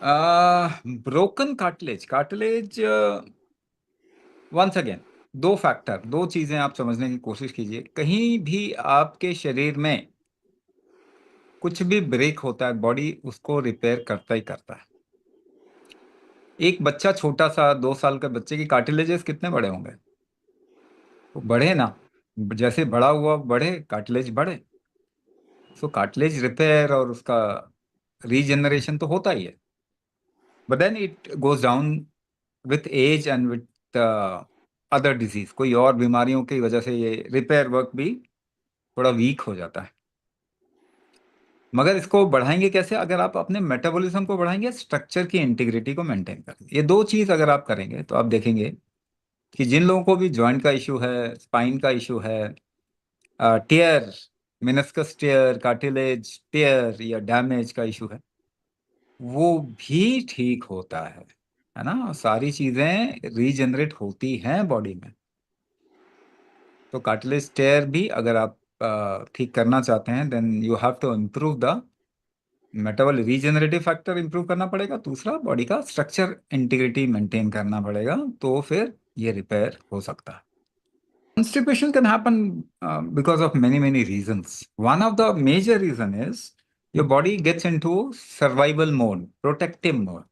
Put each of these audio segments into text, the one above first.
Broken cartilage cartilage once again, दो चीजें आप समझने की कोशिश कीजिए। कहीं भी आपके शरीर में कुछ भी ब्रेक होता है, बॉडी उसको रिपेयर करता ही करता है। एक बच्चा छोटा सा 2 साल के बच्चे की कार्टिलेजेस कितने बड़े होंगे? वो बढ़े ना, जैसे बड़ा हुआ बढ़े, कार्टिलेज बढ़े। सो कार्टिलेज रिपेयर और उसका रीजनरेशन तो होता ही है, but then it goes down with age and with other disease. कोई और बीमारियों की वजह से ये रिपेयर वर्क भी थोड़ा वीक हो जाता है। मगर इसको बढ़ाएंगे कैसे? अगर आप अपने मेटाबॉलिज्म को बढ़ाएंगे, स्ट्रक्चर की इंटीग्रिटी को मेंटेन करेंगे। ये दो चीज अगर आप करेंगे तो आप देखेंगे कि जिन लोगों को भी जॉइंट का इशू है, स्पाइन का इशू है, टेयर, मेनिस्कस टेयर, कार्टिलेज टेयर या डैमेज का इशू है, वो भी ठीक होता है ना। सारी चीजें रीजनरेट होती हैं बॉडी में। तो कार्टिलेज टेयर भी अगर आप ठीक करना चाहते हैं, then you have to improve the metabolic regenerative factor, improve करना पड़ेगा। दूसरा, बॉडी का स्ट्रक्चर इंटीग्रिटी मेंटेन करना पड़ेगा, तो फिर ये रिपेयर हो सकता है। Constipation can happen because of many reasons. One of the major reason is your body gets into survival mode, protective mode.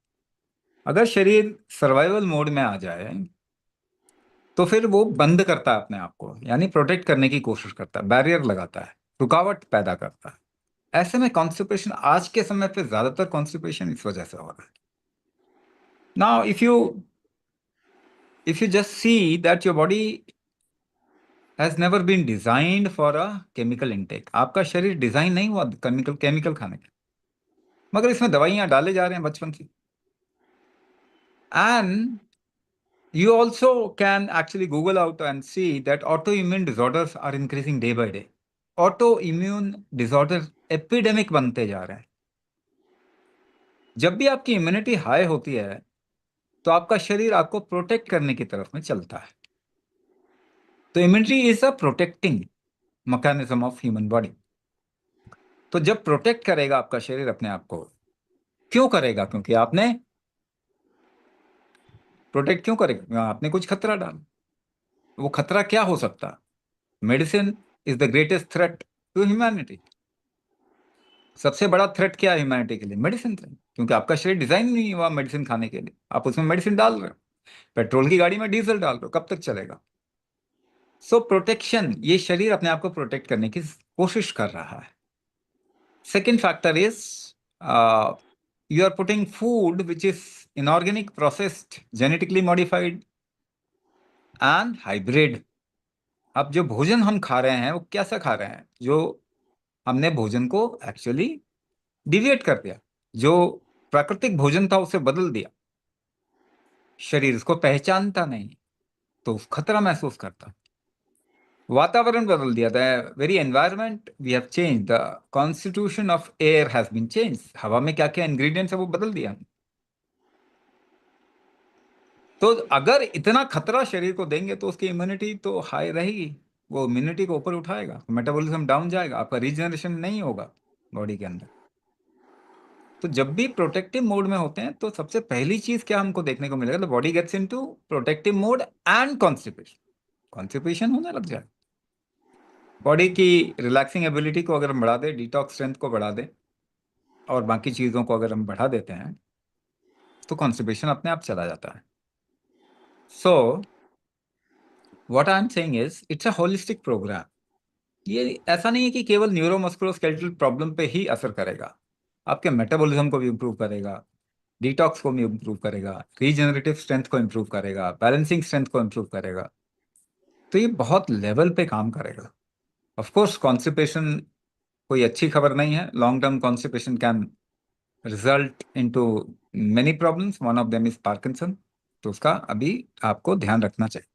अगर शरीर सर्वाइवल मोड में आ जाए तो फिर वो बंद करता है अपने आप को, यानी प्रोटेक्ट करने की कोशिश करता है, बैरियर लगाता है, रुकावट पैदा करता है। ऐसे में कॉन्स्टिपेशन, आज के समय पे ज्यादातर कॉन्स्टिपेशन इस वजह से हो रहा है। Now if you just see that your body has never been designed for a chemical intake. आपका शरीर डिजाइन नहीं हुआ केमिकल केमिकल खाने के, मगर इसमें दवाइयां डाले जा रहे हैं बचपन से। And you also can actually Google out and see that autoimmune disorders are increasing day by day. Autoimmune disorder epidemic बनते जा रहे हैं। जब भी आपकी इम्यूनिटी हाई होती है तो आपका शरीर आपको प्रोटेक्ट करने की तरफ में चलता है। तो immunity is a protecting mechanism of human body. तो जब प्रोटेक्ट करेगा आपका शरीर अपने आप को, क्यों करेगा? क्योंकि आपने प्रोटेक्ट क्यों करेगा? आपने कुछ खतरा डाला। वो खतरा क्या हो सकता है? Medicine is the greatest threat to humanity. सबसे बड़ा थ्रेट क्या है ह्यूमैनिटी के लिए? मेडिसिन है, क्योंकि आपका शरीर डिजाइन नहीं हुआ मेडिसिन खाने के लिए। आप उसमें मेडिसिन डाल रहे हो, पेट्रोल की गाड़ी में डीजल डाल रहे हो, कब तक चलेगा? सो प्रोटेक्शन, ये शरीर अपने आप को प्रोटेक्ट करने की कोशिश कर रहा है। Second factor is you are putting food which is inorganic, processed, genetically modified and hybrid. अब जो भोजन हम खा रहे हैं वो कैसा खा रहे हैं? जो हमने भोजन को एक्चुअली डिविएट कर दिया, जो प्राकृतिक भोजन था उसे बदल दिया। शरीर उसको पहचानता नहीं तो खतरा महसूस करता। वातावरण बदल दिया था, very environment we have change, the constitution of air has been change. हवा में क्या क्या इंग्रेडिएंट्स है वो बदल दिया। तो अगर इतना खतरा शरीर को देंगे तो उसकी इम्यूनिटी तो हाई रहेगी, वो इम्यूनिटी को ऊपर उठाएगा, मेटाबॉलिज्म डाउन जाएगा, आपका रीजनरेशन नहीं होगा बॉडी के अंदर। तो जब भी प्रोटेक्टिव मोड में होते हैं तो सबसे पहली चीज क्या हमको देखने को मिलेगा? The body gets into protective mode and constipation. Constipation होने लग जाए। बॉडी की रिलैक्सिंग एबिलिटी को अगर हम बढ़ा दें, डिटॉक्स स्ट्रेंथ को बढ़ा दें और बाकी चीज़ों को अगर हम बढ़ा देते हैं तो कॉन्स्टिपेशन अपने आप चला जाता है। So what I am saying is it's a holistic programme. ये ऐसा नहीं है कि केवल न्यूरोमस्कुलोस्केलेटल प्रॉब्लम पे ही असर करेगा, आपके मेटाबॉलिज्म को भी इम्प्रूव करेगा, डिटॉक्स को भी इम्प्रूव करेगा, रीजनरेटिव स्ट्रेंथ को इम्प्रूव करेगा, बैलेंसिंग स्ट्रेंथ को इम्प्रूव करेगा। तो ये बहुत लेवल पे काम करेगा। ऑफ कोर्स कॉन्स्टिपेशन कोई अच्छी खबर नहीं है। Long term constipation can result into many problems, one of them is Parkinson. तो उसका अभी आपको ध्यान रखना चाहिए।